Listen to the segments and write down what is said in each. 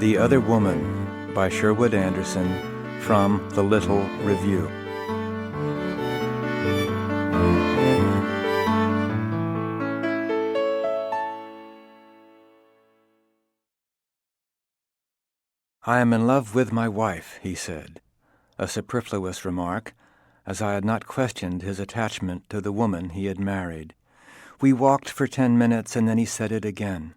The Other Woman by Sherwood Anderson from The Little Review. "I am in love with my wife," he said, a superfluous remark, as I had not questioned his attachment to the woman he had married. We walked for 10 minutes, and then he said it again.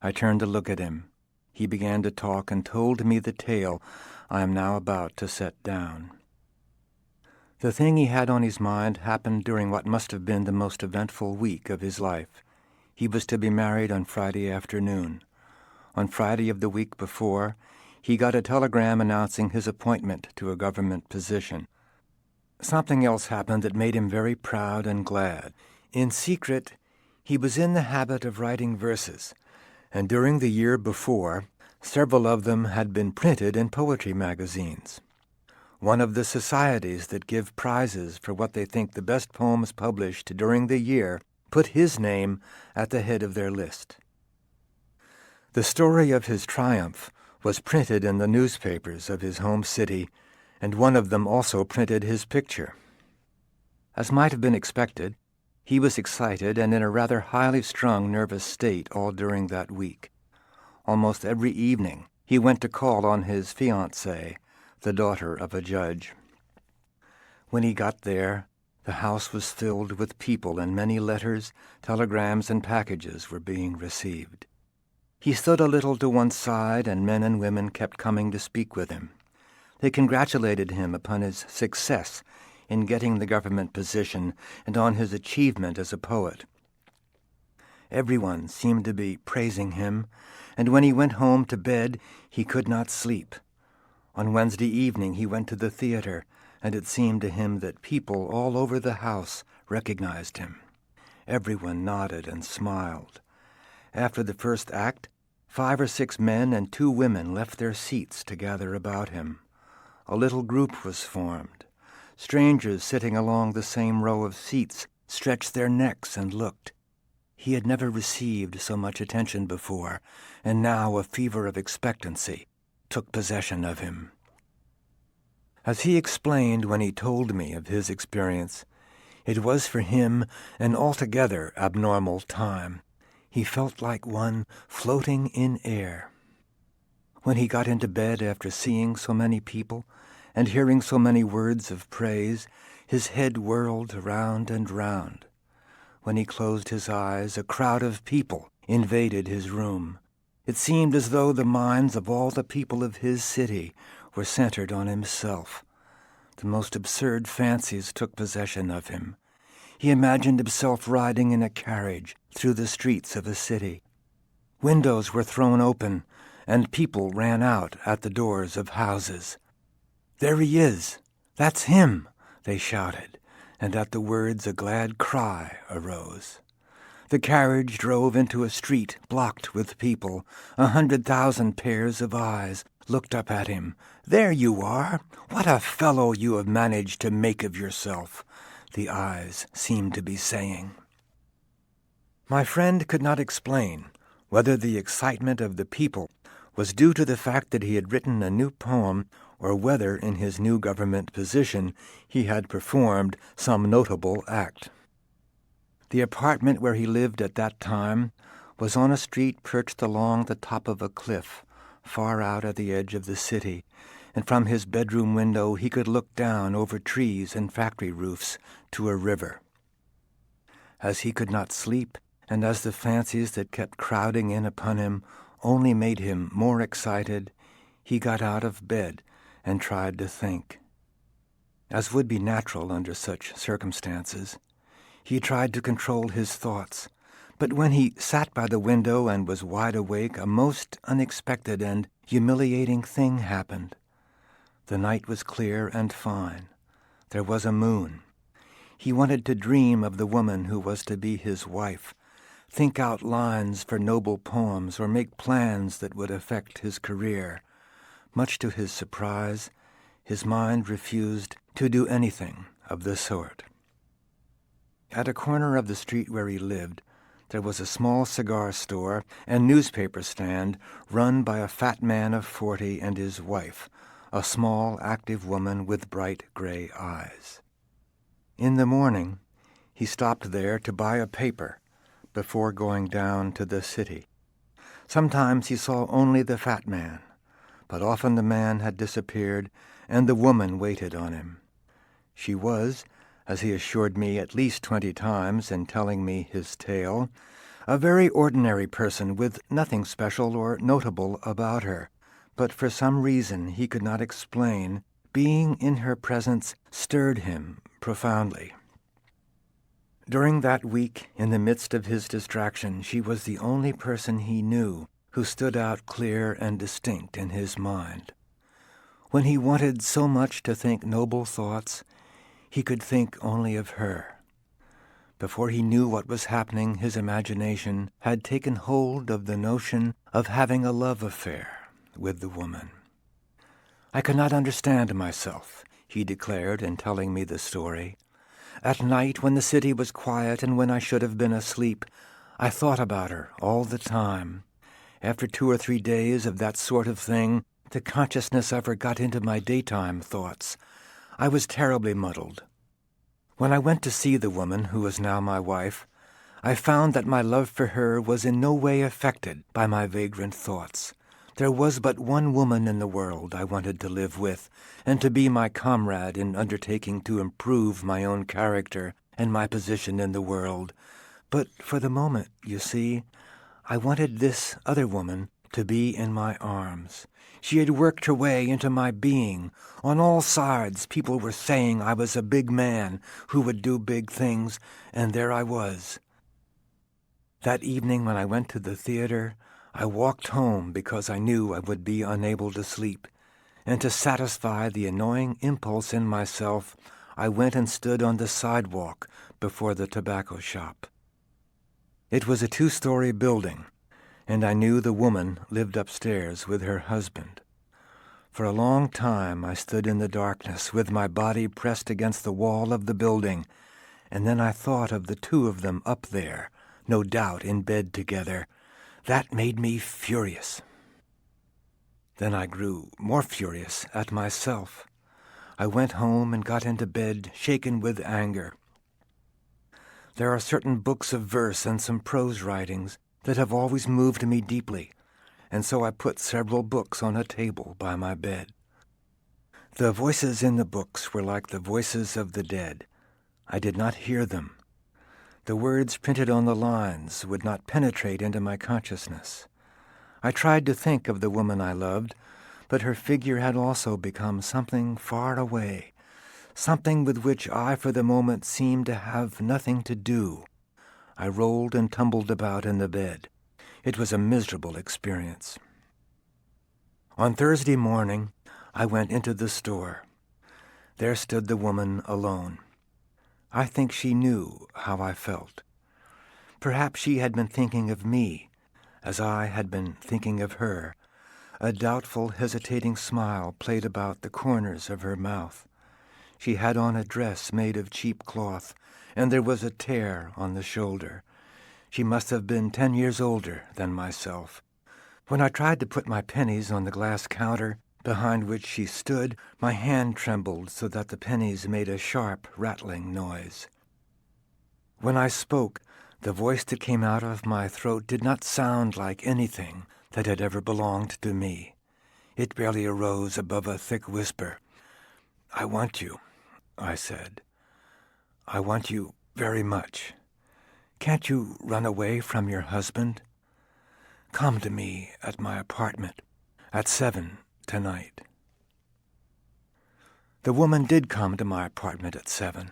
I turned to look at him. He began to talk and told me the tale I am now about to set down. The thing he had on his mind happened during what must have been the most eventful week of his life. He was to be married on Friday afternoon. On Friday of the week before, he got a telegram announcing his appointment to a government position. Something else happened that made him very proud and glad. In secret, he was in the habit of writing verses, and during the year before, several of them had been printed in poetry magazines. One of the societies that give prizes for what they think the best poems published during the year put his name at the head of their list. The story of his triumph was printed in the newspapers of his home city, and one of them also printed his picture. As might have been expected, he was excited and in a rather highly strung, nervous state all during that week. Almost every evening he went to call on his fiancée, the daughter of a judge. When he got there, the house was filled with people, and many letters, telegrams, and packages were being received. He stood a little to one side, and men and women kept coming to speak with him. They congratulated him upon his success in getting the government position and on his achievement as a poet. Everyone seemed to be praising him, and when he went home to bed, he could not sleep. On Wednesday evening he went to the theater, and it seemed to him that people all over the house recognized him. Everyone nodded and smiled. After the first act, 5 or 6 men and 2 women left their seats to gather about him. A little group was formed. Strangers sitting along the same row of seats stretched their necks and looked. He had never received so much attention before, and now a fever of expectancy took possession of him. As he explained when he told me of his experience, it was for him an altogether abnormal time. He felt like one floating in air. When he got into bed after seeing so many people and hearing so many words of praise, his head whirled round and round. When he closed his eyes, a crowd of people invaded his room. It seemed as though the minds of all the people of his city were centered on himself. The most absurd fancies took possession of him. He imagined himself riding in a carriage through the streets of a city. Windows were thrown open, and people ran out at the doors of houses. "There he is! That's him!" they shouted, and at the words a glad cry arose. The carriage drove into a street blocked with people. 100,000 pairs of eyes looked up at him. "There you are! What a fellow you have managed to make of yourself!" the eyes seemed to be saying. My friend could not explain whether the excitement of the people was due to the fact that he had written a new poem or whether in his new government position he had performed some notable act. The apartment where he lived at that time was on a street perched along the top of a cliff, far out at the edge of the city, and from his bedroom window he could look down over trees and factory roofs to a river. As he could not sleep, and as the fancies that kept crowding in upon him only made him more excited, he got out of bed and tried to think. As would be natural under such circumstances, he tried to control his thoughts, but when he sat by the window and was wide awake, a most unexpected and humiliating thing happened. The night was clear and fine. There was a moon. He wanted to dream of the woman who was to be his wife, think out lines for noble poems, or make plans that would affect his career. Much to his surprise, his mind refused to do anything of the sort. At a corner of the street where he lived, there was a small cigar store and newspaper stand run by a fat man of 40 and his wife, a small, active woman with bright gray eyes. In the morning, he stopped there to buy a paper before going down to the city. Sometimes he saw only the fat man, but often the man had disappeared and the woman waited on him. She was, as he assured me at least 20 times in telling me his tale, a very ordinary person with nothing special or notable about her, but for some reason he could not explain, being in her presence stirred him profoundly. During that week, in the midst of his distraction, she was the only person he knew who stood out clear and distinct in his mind. When he wanted so much to think noble thoughts, he could think only of her. Before he knew what was happening, his imagination had taken hold of the notion of having a love affair with the woman. "I could not understand myself," he declared in telling me the story. "At night, when the city was quiet and when I should have been asleep, I thought about her all the time. After 2 or 3 days of that sort of thing, the consciousness of her got into my daytime thoughts. I was terribly muddled. When I went to see the woman who is now my wife, I found that my love for her was in no way affected by my vagrant thoughts. There was but one woman in the world I wanted to live with, and to be my comrade in undertaking to improve my own character and my position in the world. But for the moment, you see, I wanted this other woman to be in my arms. She had worked her way into my being. On all sides, people were saying I was a big man who would do big things, and there I was. That evening when I went to the theater, I walked home because I knew I would be unable to sleep, and to satisfy the annoying impulse in myself, I went and stood on the sidewalk before the tobacco shop. It was a 2-story building, and I knew the woman lived upstairs with her husband. For a long time I stood in the darkness with my body pressed against the wall of the building, and then I thought of the 2 of them up there, no doubt in bed together. That made me furious. Then I grew more furious at myself. I went home and got into bed, shaken with anger. There are certain books of verse and some prose writings that have always moved me deeply, and so I put several books on a table by my bed. The voices in the books were like the voices of the dead. I did not hear them. The words printed on the lines would not penetrate into my consciousness. I tried to think of the woman I loved, but her figure had also become something far away, something with which I for the moment seemed to have nothing to do. I rolled and tumbled about in the bed. It was a miserable experience. On Thursday morning, I went into the store. There stood the woman alone. I think she knew how I felt. Perhaps she had been thinking of me, as I had been thinking of her. A doubtful, hesitating smile played about the corners of her mouth. She had on a dress made of cheap cloth, and there was a tear on the shoulder. She must have been 10 years older than myself. When I tried to put my pennies on the glass counter behind which she stood, my hand trembled so that the pennies made a sharp, rattling noise. When I spoke, the voice that came out of my throat did not sound like anything that had ever belonged to me. It barely arose above a thick whisper. "I want you," I said. "I want you very much. Can't you run away from your husband? Come to me at my apartment at 7 tonight." The woman did come to my apartment at 7.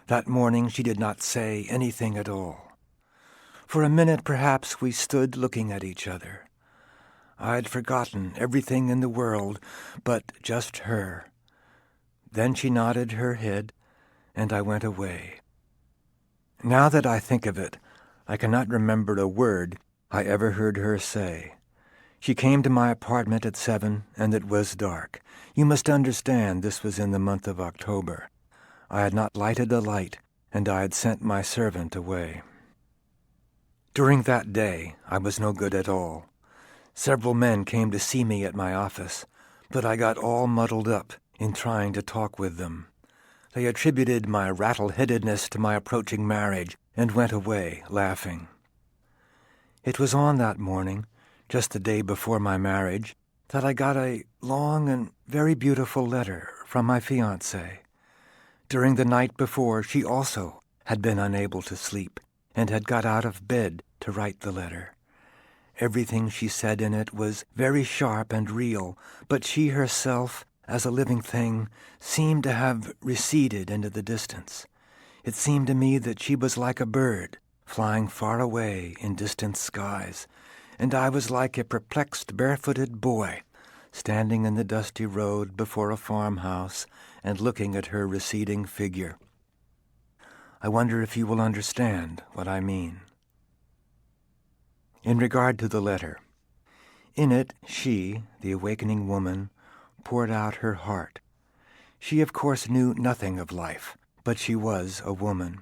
That morning she did not say anything at all. For a minute, perhaps, we stood looking at each other. I had forgotten everything in the world but just her. Then she nodded her head, and I went away. Now that I think of it, I cannot remember a word I ever heard her say. She came to my apartment at 7, and it was dark. You must understand this was in the month of October. I had not lighted a light, and I had sent my servant away. During that day, I was no good at all. Several men came to see me at my office, but I got all muddled up in trying to talk with them. They attributed my rattle-headedness to my approaching marriage and went away laughing. It was on that morning, just the day before my marriage, that I got a long and very beautiful letter from my fiancée. During the night before, she also had been unable to sleep and had got out of bed to write the letter. Everything she said in it was very sharp and real, but she herself, as a living thing, seemed to have receded into the distance. It seemed to me that she was like a bird, flying far away in distant skies, and I was like a perplexed, barefooted boy, standing in the dusty road before a farmhouse and looking at her receding figure. I wonder if you will understand what I mean. In regard to the letter, in it she, the awakening woman, poured out her heart. She, of course, knew nothing of life, but she was a woman.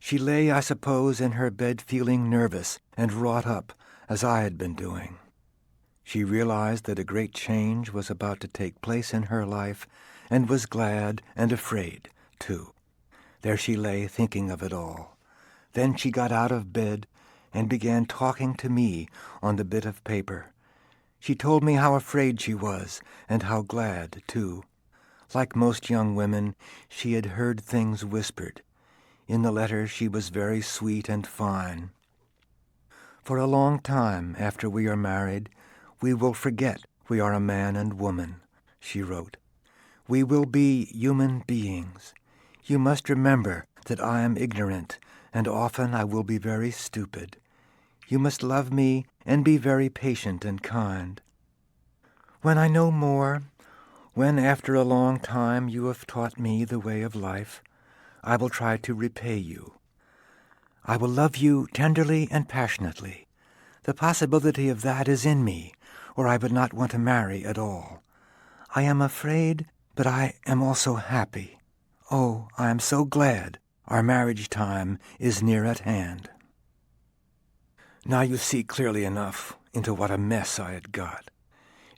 She lay, I suppose, in her bed feeling nervous and wrought up, as I had been doing. She realized that a great change was about to take place in her life, and was glad and afraid, too. There she lay, thinking of it all. Then she got out of bed and began talking to me on the bit of paper. She told me how afraid she was, and how glad, too. Like most young women, she had heard things whispered. In the letter she was very sweet and fine. For a long time after we are married, we will forget we are a man and woman, she wrote. We will be human beings. You must remember that I am ignorant, and often I will be very stupid. You must love me and be very patient and kind. When I know more, when after a long time you have taught me the way of life, I will try to repay you. I will love you tenderly and passionately. The possibility of that is in me, or I would not want to marry at all. I am afraid, but I am also happy. Oh, I am so glad our marriage time is near at hand. Now you see clearly enough into what a mess I had got.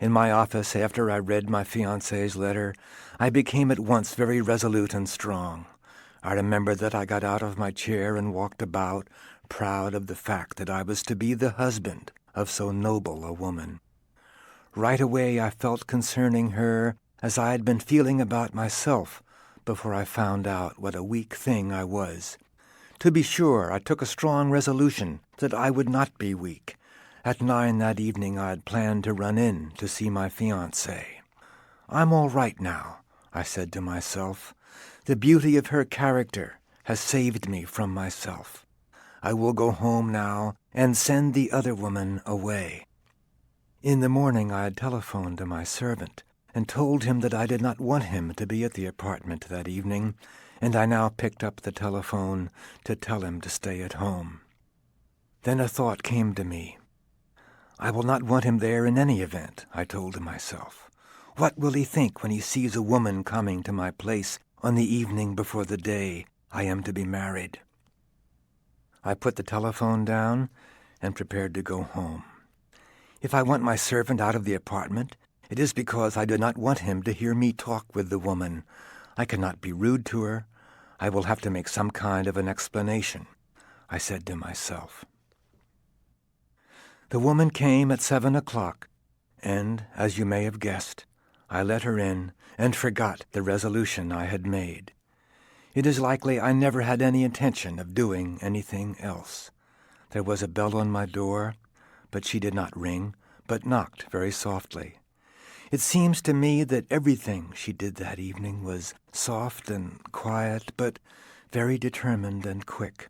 In my office, after I read my fiancée's letter, I became at once very resolute and strong. I remember that I got out of my chair and walked about, proud of the fact that I was to be the husband of so noble a woman. Right away I felt concerning her as I had been feeling about myself before I found out what a weak thing I was. To be sure, I took a strong resolution that I would not be weak. At 9 that evening I had planned to run in to see my fiancée. I'm all right now, I said to myself. The beauty of her character has saved me from myself. I will go home now and send the other woman away. In the morning I had telephoned to my servant and told him that I did not want him to be at the apartment that evening, and I now picked up the telephone to tell him to stay at home. Then a thought came to me. I will not want him there in any event, I told myself. What will he think when he sees a woman coming to my place on the evening before the day I am to be married? I put the telephone down and prepared to go home. If I want my servant out of the apartment, it is because I do not want him to hear me talk with the woman. I cannot be rude to her. I will have to make some kind of an explanation, I said to myself. The woman came at 7 o'clock, and, as you may have guessed, I let her in and forgot the resolution I had made. It is likely I never had any intention of doing anything else. There was a bell on my door, but she did not ring, but knocked very softly. It seems to me that everything she did that evening was soft and quiet, but very determined and quick.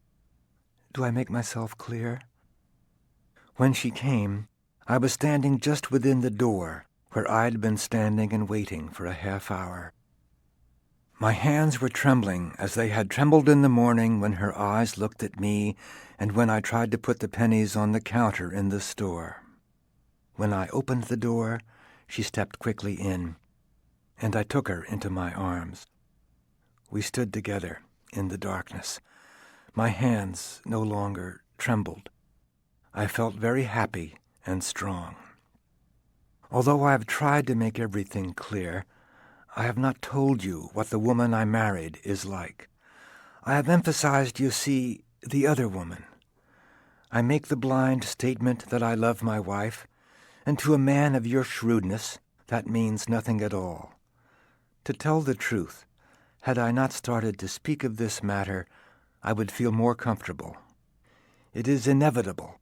Do I make myself clear? When she came, I was standing just within the door, where I'd been standing and waiting for a half hour. My hands were trembling as they had trembled in the morning when her eyes looked at me and when I tried to put the pennies on the counter in the store. When I opened the door, she stepped quickly in, and I took her into my arms. We stood together in the darkness. My hands no longer trembled. I felt very happy and strong. Although I have tried to make everything clear, I have not told you what the woman I married is like. I have emphasized, you see, the other woman. I make the blind statement that I love my wife, and to a man of your shrewdness, that means nothing at all. To tell the truth, had I not started to speak of this matter, I would feel more comfortable. It is inevitable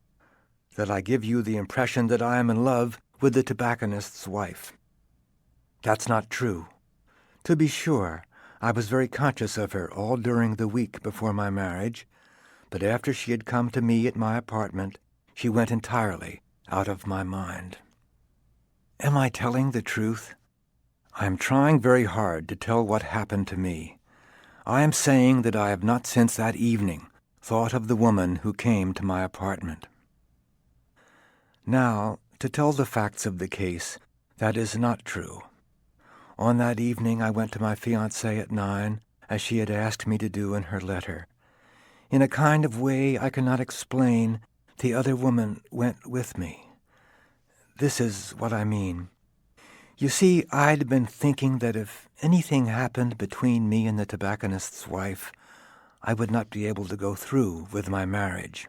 that I give you the impression that I am in love with the tobacconist's wife. That's not true. To be sure, I was very conscious of her all during the week before my marriage, but after she had come to me at my apartment, she went entirely out of my mind. Am I telling the truth? I am trying very hard to tell what happened to me. I am saying that I have not since that evening thought of the woman who came to my apartment. Now, to tell the facts of the case, that is not true. On that evening I went to my fiancée at 9, as she had asked me to do in her letter. In a kind of way I cannot explain, the other woman went with me. This is what I mean. You see, I'd been thinking that if anything happened between me and the tobacconist's wife, I would not be able to go through with my marriage.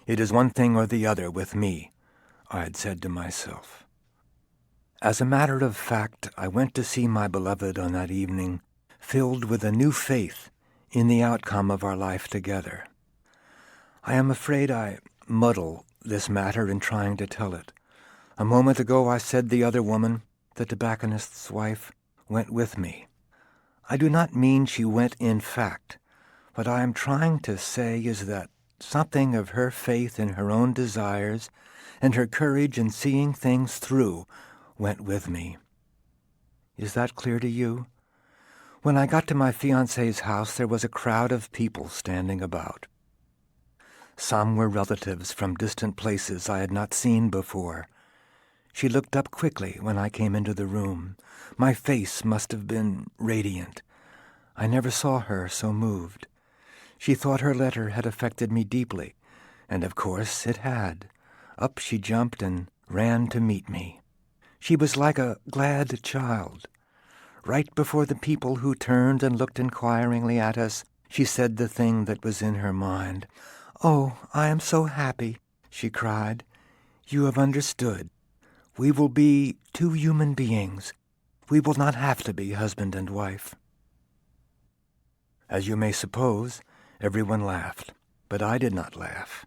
It is one thing or the other with me, I had said to myself. As a matter of fact, I went to see my beloved on that evening, filled with a new faith in the outcome of our life together. I am afraid I muddle this matter in trying to tell it. A moment ago I said the other woman, the tobacconist's wife, went with me. I do not mean she went in fact. What I am trying to say is that something of her faith in her own desires and her courage in seeing things through went with me. Is that clear to you? When I got to my fiancée's house, there was a crowd of people standing about. Some were relatives from distant places I had not seen before. She looked up quickly when I came into the room. My face must have been radiant. I never saw her so moved. She thought her letter had affected me deeply, and of course it had. Up she jumped and ran to meet me. She was like a glad child. Right before the people who turned and looked inquiringly at us, she said the thing that was in her mind. "Oh, I am so happy," she cried. "You have understood. We will be two human beings. We will not have to be husband and wife." As you may suppose, everyone laughed, but I did not laugh.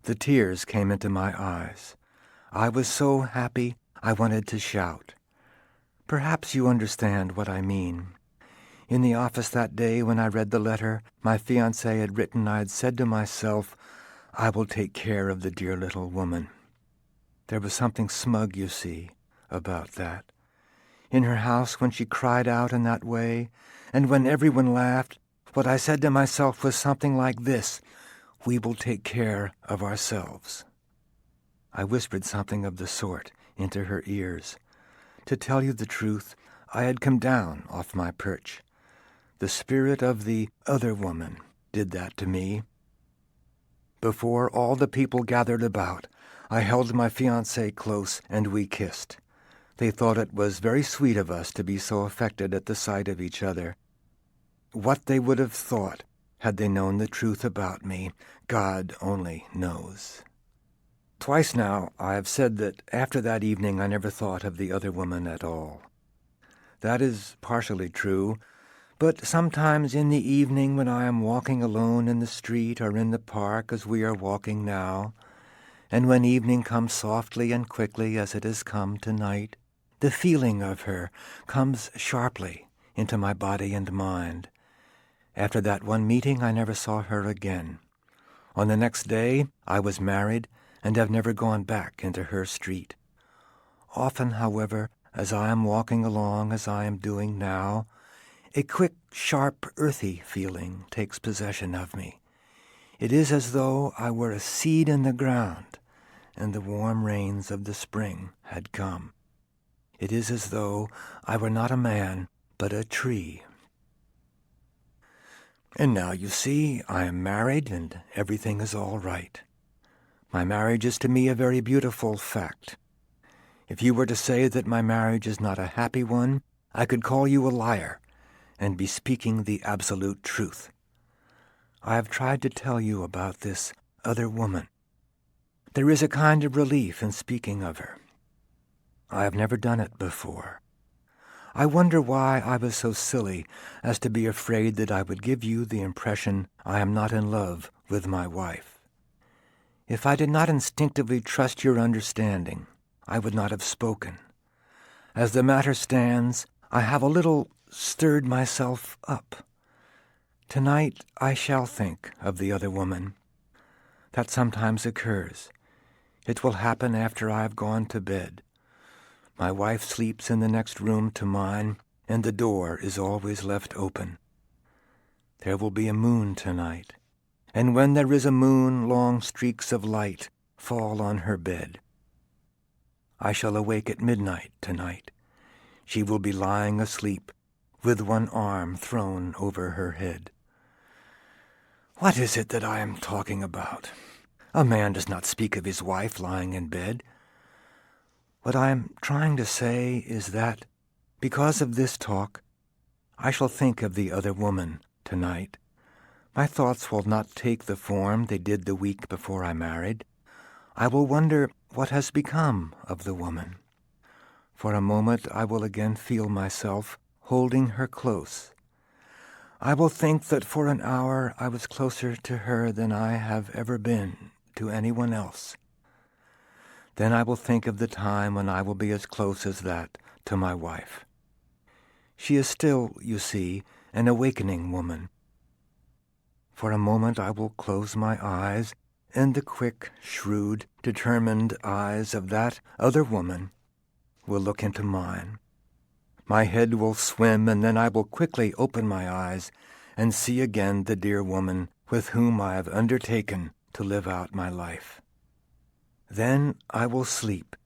The tears came into my eyes. I was so happy I wanted to shout. Perhaps you understand what I mean. In the office that day when I read the letter my fiancé had written, I had said to myself, "I will take care of the dear little woman." There was something smug, you see, about that. In her house, when she cried out in that way, and when everyone laughed, what I said to myself was something like this: "We will take care of ourselves." I whispered something of the sort into her ears. To tell you the truth, I had come down off my perch. The spirit of the other woman did that to me. Before all the people gathered about, I held my fiancée close and we kissed. They thought it was very sweet of us to be so affected at the sight of each other. What they would have thought had they known the truth about me, God only knows. Twice now I have said that after that evening I never thought of the other woman at all. That is partially true, but sometimes in the evening when I am walking alone in the street or in the park as we are walking now, and when evening comes softly and quickly as it has come tonight, the feeling of her comes sharply into my body and mind. After that one meeting I never saw her again. On the next day I was married and have never gone back into her street. Often, however, as I am walking along as I am doing now, a quick, sharp, earthy feeling takes possession of me. It is as though I were a seed in the ground, and the warm rains of the spring had come. It is as though I were not a man, but a tree. And now, you see, I am married, and everything is all right. My marriage is to me a very beautiful fact. If you were to say that my marriage is not a happy one, I could call you a liar and be speaking the absolute truth. I have tried to tell you about this other woman. There is a kind of relief in speaking of her. I have never done it before. I wonder why I was so silly as to be afraid that I would give you the impression I am not in love with my wife. If I did not instinctively trust your understanding, I would not have spoken. As the matter stands, I have a little stirred myself up. Tonight I shall think of the other woman. That sometimes occurs. It will happen after I have gone to bed. My wife sleeps in the next room to mine, and the door is always left open. There will be a moon tonight, and when there is a moon, long streaks of light fall on her bed. I shall awake at midnight tonight. She will be lying asleep, with one arm thrown over her head. What is it that I am talking about? A man does not speak of his wife lying in bed. What I am trying to say is that, because of this talk, I shall think of the other woman tonight. My thoughts will not take the form they did the week before I married. I will wonder what has become of the woman. For a moment I will again feel myself holding her close. I will think that for an hour I was closer to her than I have ever been to anyone else. Then I will think of the time when I will be as close as that to my wife. She is still, you see, an awakening woman. For a moment I will close my eyes, and the quick, shrewd, determined eyes of that other woman will look into mine. My head will swim, and then I will quickly open my eyes and see again the dear woman with whom I have undertaken to live out my life. Then I will sleep,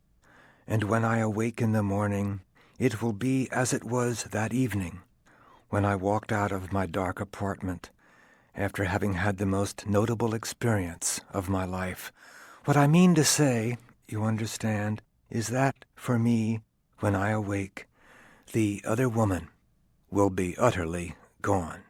and when I awake in the morning, it will be as it was that evening, when I walked out of my dark apartment, after having had the most notable experience of my life. What I mean to say, you understand, is that, for me, when I awake, the other woman will be utterly gone.